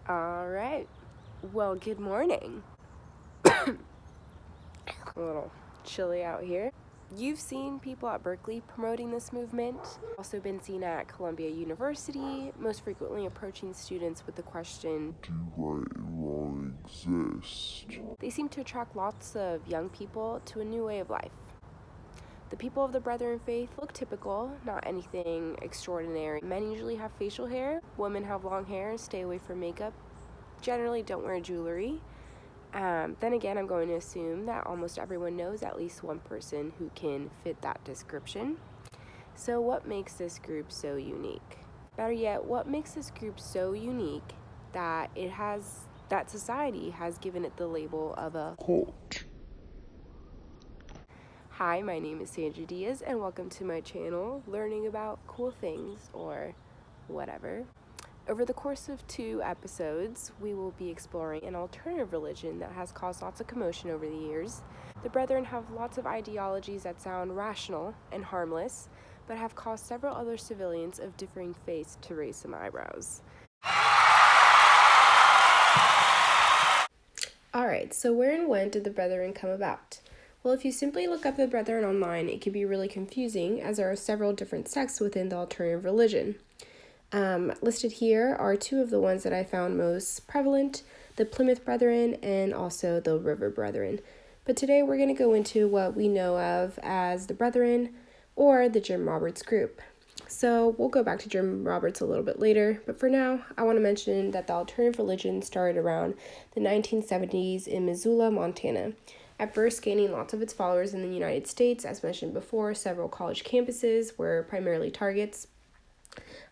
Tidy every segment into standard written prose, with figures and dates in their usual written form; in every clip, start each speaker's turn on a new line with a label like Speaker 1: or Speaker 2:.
Speaker 1: All right. Well, good morning. A little chilly out here. You've seen people at Berkeley promoting this movement, also been seen at Columbia University, most frequently approaching students with the question,
Speaker 2: Do right and wrong exist?
Speaker 1: They seem to attract lots of young people to a new way of life. The people of the Brethren faith look typical, not anything extraordinary. Men usually have facial hair, women have long hair, stay away from makeup, generally don't wear jewelry. Then again, I'm going to assume that almost everyone knows at least one person who can fit that description. So what makes this group so unique? Better yet, what makes this group so unique that society has given it the label of a
Speaker 2: Cult.
Speaker 1: Hi, my name is Sandra Diaz, and welcome to my channel, learning about cool things or whatever. Over the course of 2 episodes, we will be exploring an alternative religion that has caused lots of commotion over the years. The Brethren have lots of ideologies that sound rational and harmless, but have caused several other civilians of differing faiths to raise some eyebrows. Alright, so where and when did the Brethren come about? Well, if you simply look up the Brethren online, it can be really confusing, as there are several different sects within the alternative religion. Listed here are 2 of the ones that I found most prevalent, the Plymouth Brethren and also the River Brethren. But today we're going to go into what we know of as the Brethren or the Jim Roberts group. So we'll go back to Jim Roberts a little bit later, but for now, I want to mention that the alternative religion started around the 1970s in Missoula, Montana. At first gaining lots of its followers in the United States, as mentioned before, several college campuses were primarily targets.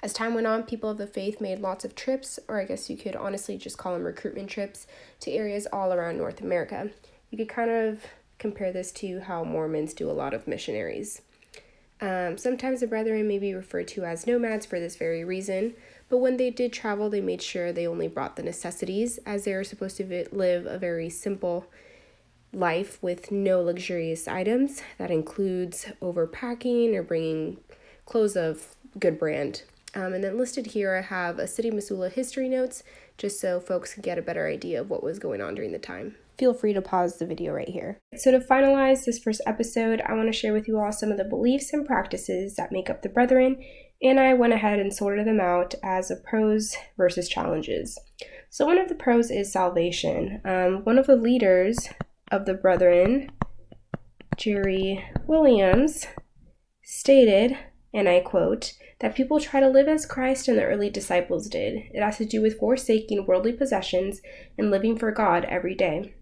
Speaker 1: As time went on, people of the faith made lots of trips, or I guess you could honestly just call them recruitment trips, to areas all around North America. You could kind of compare this to how Mormons do a lot of missionaries. Sometimes the Brethren may be referred to as nomads for this very reason, but when they did travel, they made sure they only brought the necessities, as they were supposed to live a very simple life with no luxurious items. That includes overpacking or bringing clothes of good brand. And then listed here, I have a City of Missoula history notes, just so folks can get a better idea of what was going on during the time. Feel free to pause the video right here. So to finalize this first episode, I want to share with you all some of the beliefs and practices that make up the Brethren, and I went ahead and sorted them out as a pros versus challenges. So one of the pros is salvation. One of the leaders of the Brethren, Jerry Williams, stated, and I quote, that people try to live as Christ and the early disciples did. It has to do with forsaking worldly possessions and living for God every day.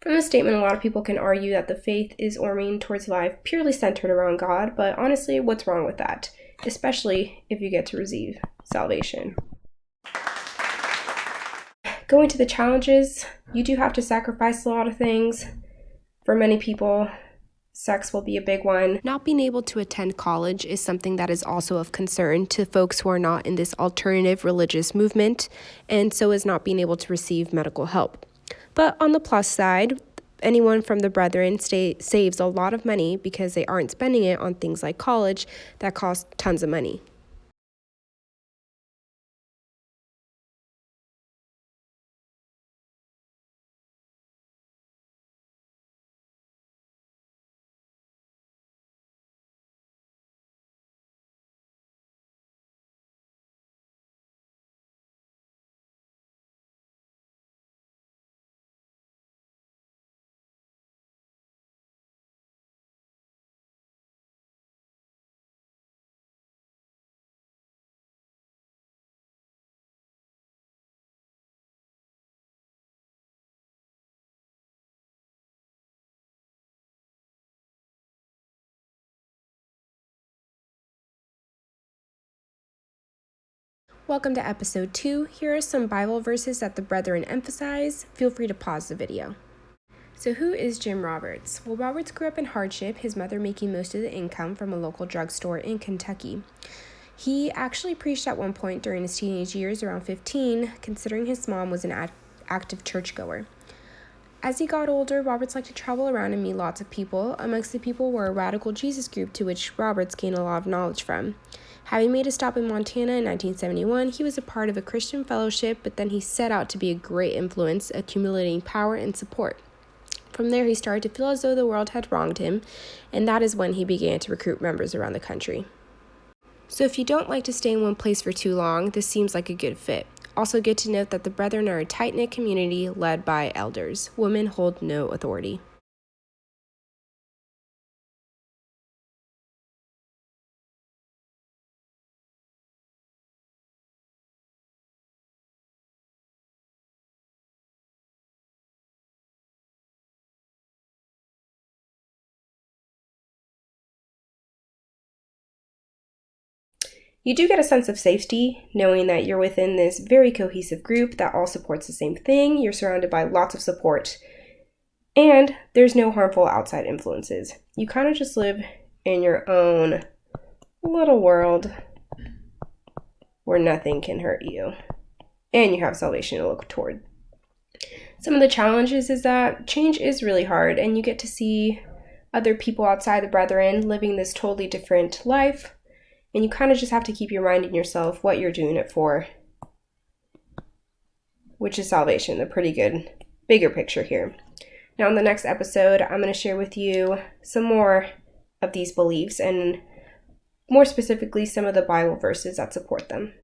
Speaker 1: From this statement, a lot of people can argue that the faith is oriented towards life purely centered around God, but honestly, what's wrong with that? Especially if you get to receive salvation. Going to the challenges, you do have to sacrifice a lot of things. For many people, sex will be a big one. Not being able to attend college is something that is also of concern to folks who are not in this alternative religious movement, and so is not being able to receive medical help. But on the plus side, anyone from the Brethren saves a lot of money because they aren't spending it on things like college that cost tons of money. Welcome to episode 2. Here are some Bible verses that the Brethren emphasize. Feel free to pause the video. So who is Jim Roberts? Well, Roberts grew up in hardship, his mother making most of the income from a local drugstore in Kentucky. He actually preached at one point during his teenage years, around 15, considering his mom was an active churchgoer. As he got older, Roberts liked to travel around and meet lots of people. Amongst the people were a radical Jesus group to which Roberts gained a lot of knowledge from. Having made a stop in Montana in 1971, he was a part of a Christian fellowship, but then he set out to be a great influence, accumulating power and support. From there, he started to feel as though the world had wronged him, and that is when he began to recruit members around the country. So if you don't like to stay in one place for too long, this seems like a good fit. Also good to note that the Brethren are a tight-knit community led by elders. Women hold no authority. You do get a sense of safety knowing that you're within this very cohesive group that all supports the same thing. You're surrounded by lots of support, and there's no harmful outside influences. You kind of just live in your own little world where nothing can hurt you, and you have salvation to look toward. Some of the challenges is that change is really hard, and you get to see other people outside the Brethren living this totally different life. And you kind of just have to keep reminding yourself what you're doing it for, which is salvation, a pretty good, bigger picture here. Now, in the next episode, I'm going to share with you some more of these beliefs and more specifically some of the Bible verses that support them.